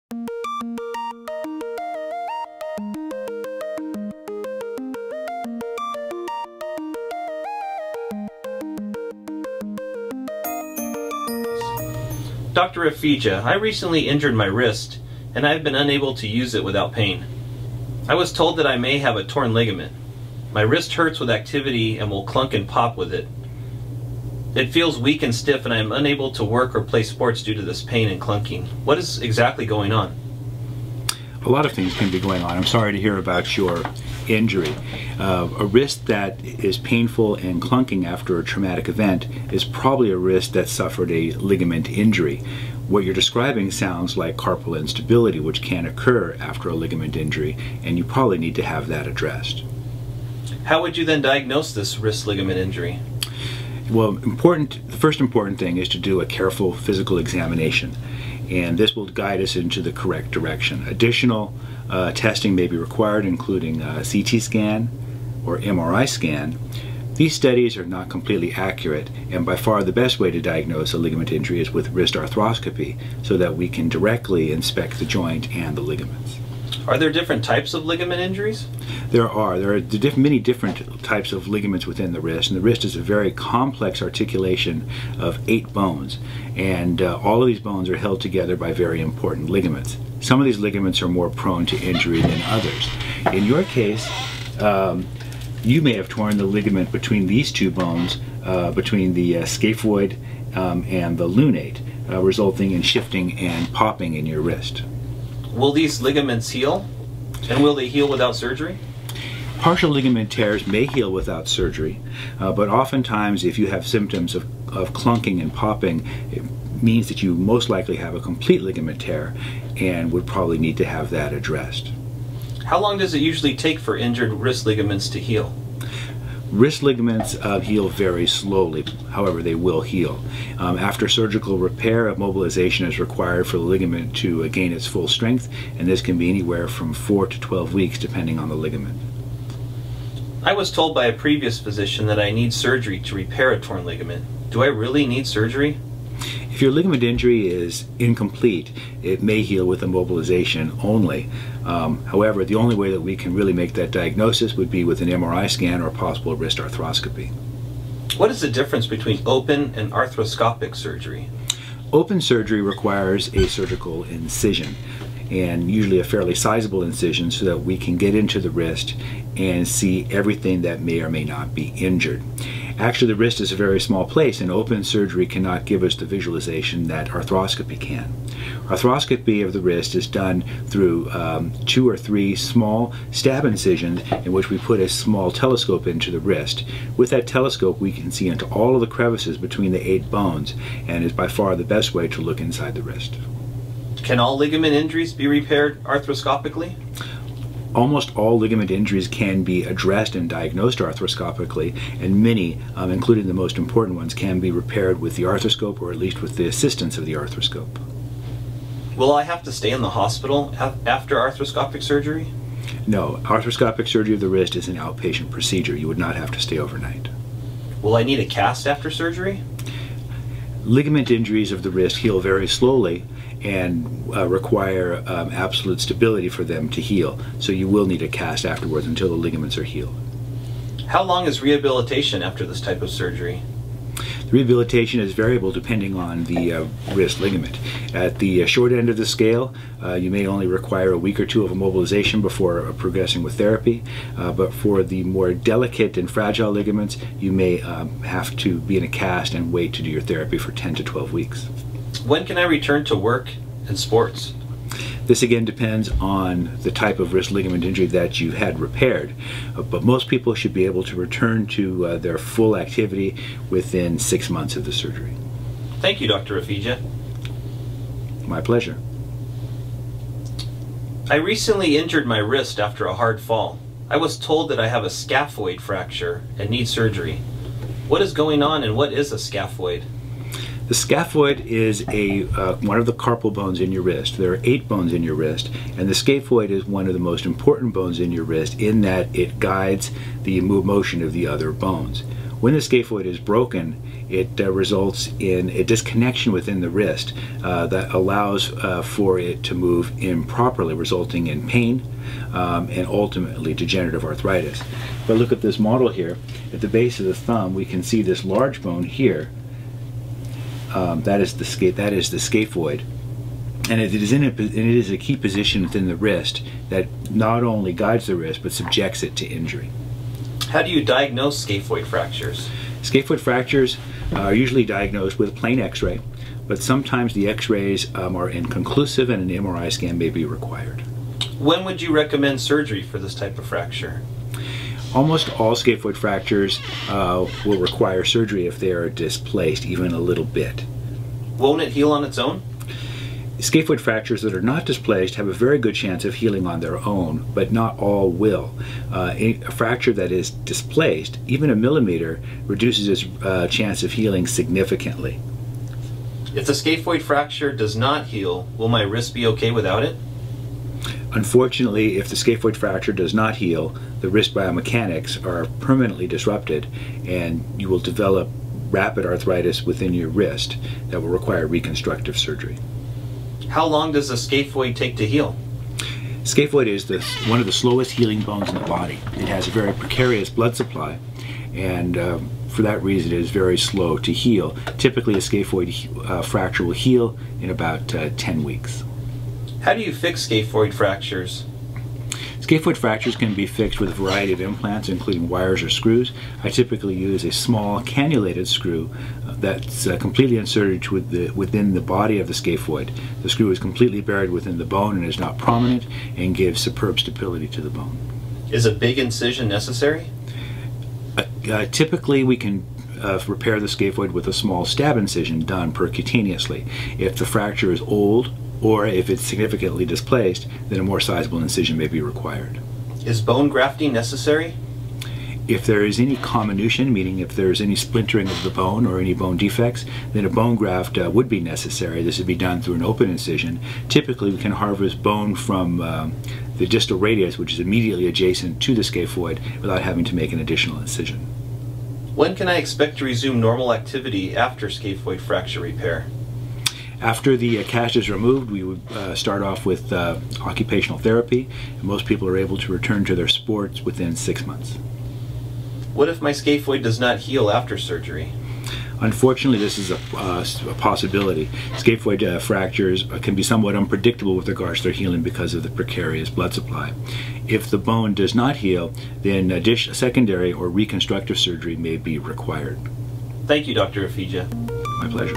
Dr. Rafijah, I recently injured my wrist and I've been unable to use it without pain. I was told that I may have a torn ligament. My wrist hurts with activity and will clunk and pop with it. It feels weak and stiff and I am unable to work or play sports due to this pain and clunking. What is exactly going on? A lot of things can be going on. I'm sorry to hear about your injury. A wrist that is painful and clunking after a traumatic event is probably a wrist that suffered a ligament injury. What you're describing sounds like carpal instability, which can occur after a ligament injury, and you probably need to have that addressed. How would you then diagnose this wrist ligament injury? Well, the first important thing is to do a careful physical examination, and this will guide us into the correct direction. Additional testing may be required, including a CT scan or MRI scan. These studies are not completely accurate, and by far the best way to diagnose a ligament injury is with wrist arthroscopy, so that we can directly inspect the joint and the ligaments. Are there different types of ligament injuries? There are many different types of ligaments within the wrist, and the wrist is a very complex articulation of 8 bones, and all of these bones are held together by very important ligaments. Some of these ligaments are more prone to injury than others. In your case, you may have torn the ligament between these 2 bones, between the scaphoid and the lunate, resulting in shifting and popping in your wrist. Will these ligaments heal? And will they heal without surgery? Partial ligament tears may heal without surgery, but oftentimes if you have symptoms of clunking and popping, it means that you most likely have a complete ligament tear and would probably need to have that addressed. How long does it usually take for injured wrist ligaments to heal? Wrist ligaments heal very slowly, however they will heal. After surgical repair, immobilization is required for the ligament to gain its full strength, and this can be anywhere from 4 to 12 weeks depending on the ligament. I was told by a previous physician that I need surgery to repair a torn ligament. Do I really need surgery? If your ligament injury is incomplete, it may heal with immobilization only. However, the only way that we can really make that diagnosis would be with an MRI scan or possible wrist arthroscopy. What is the difference between open and arthroscopic surgery? Open surgery requires a surgical incision, and usually a fairly sizable incision, so that we can get into the wrist and see everything that may or may not be injured. Actually, the wrist is a very small place, and open surgery cannot give us the visualization that arthroscopy can. Arthroscopy of the wrist is done through 2 or 3 small stab incisions in which we put a small telescope into the wrist. With that telescope, we can see into all of the crevices between the 8 bones, and is by far the best way to look inside the wrist. Can all ligament injuries be repaired arthroscopically? Almost all ligament injuries can be addressed and diagnosed arthroscopically, and many, including the most important ones, can be repaired with the arthroscope, or at least with the assistance of the arthroscope. Will I have to stay in the hospital after arthroscopic surgery? No, arthroscopic surgery of the wrist is an outpatient procedure. You would not have to stay overnight. Will I need a cast after surgery? Ligament injuries of the wrist heal very slowly and require absolute stability for them to heal. So you will need a cast afterwards until the ligaments are healed. How long is rehabilitation after this type of surgery? The rehabilitation is variable depending on the wrist ligament. At the short end of the scale, you may only require a week or 2 of immobilization before progressing with therapy, but for the more delicate and fragile ligaments, you may have to be in a cast and wait to do your therapy for 10 to 12 weeks. When can I return to work and sports? This again depends on the type of wrist ligament injury that you've had repaired, but most people should be able to return to their full activity within 6 months of the surgery. Thank you, Dr. Rafijah. My pleasure. I recently injured my wrist after a hard fall. I was told that I have a scaphoid fracture and need surgery. What is going on, and what is a scaphoid? The scaphoid is one of the carpal bones in your wrist. There are 8 bones in your wrist, and the scaphoid is one of the most important bones in your wrist in that it guides the motion of the other bones. When the scaphoid is broken, it results in a disconnection within the wrist that allows for it to move improperly, resulting in pain and ultimately degenerative arthritis. If I look at this model here, at the base of the thumb, we can see this large bone here. That is the scaphoid. And it is a key position within the wrist that not only guides the wrist, but subjects it to injury. How do you diagnose scaphoid fractures? Scaphoid fractures are usually diagnosed with a plain x-ray, but sometimes the x-rays are inconclusive and an MRI scan may be required. When would you recommend surgery for this type of fracture? Almost all scaphoid fractures will require surgery if they are displaced even a little bit. Won't it heal on its own? Scaphoid fractures that are not displaced have a very good chance of healing on their own, but not all will. A fracture that is displaced, even a millimeter, reduces its chance of healing significantly. If the scaphoid fracture does not heal, will my wrist be okay without it? Unfortunately, if the scaphoid fracture does not heal, the wrist biomechanics are permanently disrupted and you will develop rapid arthritis within your wrist that will require reconstructive surgery. How long does the scaphoid take to heal? Scaphoid is one of the slowest healing bones in the body. It has a very precarious blood supply, and for that reason it is very slow to heal. Typically a scaphoid fracture will heal in about 10 weeks. How do you fix scaphoid fractures? Scaphoid fractures can be fixed with a variety of implants, including wires or screws. I typically use a small cannulated screw that's completely inserted within the body of the scaphoid. The screw is completely buried within the bone and is not prominent and gives superb stability to the bone. Is a big incision necessary? Typically we can repair the scaphoid with a small stab incision done percutaneously. If the fracture is old, or if it's significantly displaced, then a more sizable incision may be required. Is bone grafting necessary? If there is any comminution, meaning if there is any splintering of the bone or any bone defects, then a bone graft would be necessary. This would be done through an open incision. Typically we can harvest bone from the distal radius, which is immediately adjacent to the scaphoid, without having to make an additional incision. When can I expect to resume normal activity after scaphoid fracture repair? After the cast is removed, we would start off with occupational therapy, and most people are able to return to their sports within 6 months. What if my scaphoid does not heal after surgery? Unfortunately, this is a possibility. Scaphoid fractures can be somewhat unpredictable with regards to their healing because of the precarious blood supply. If the bone does not heal, then secondary or reconstructive surgery may be required. Thank you, Dr. Rafijah. My pleasure.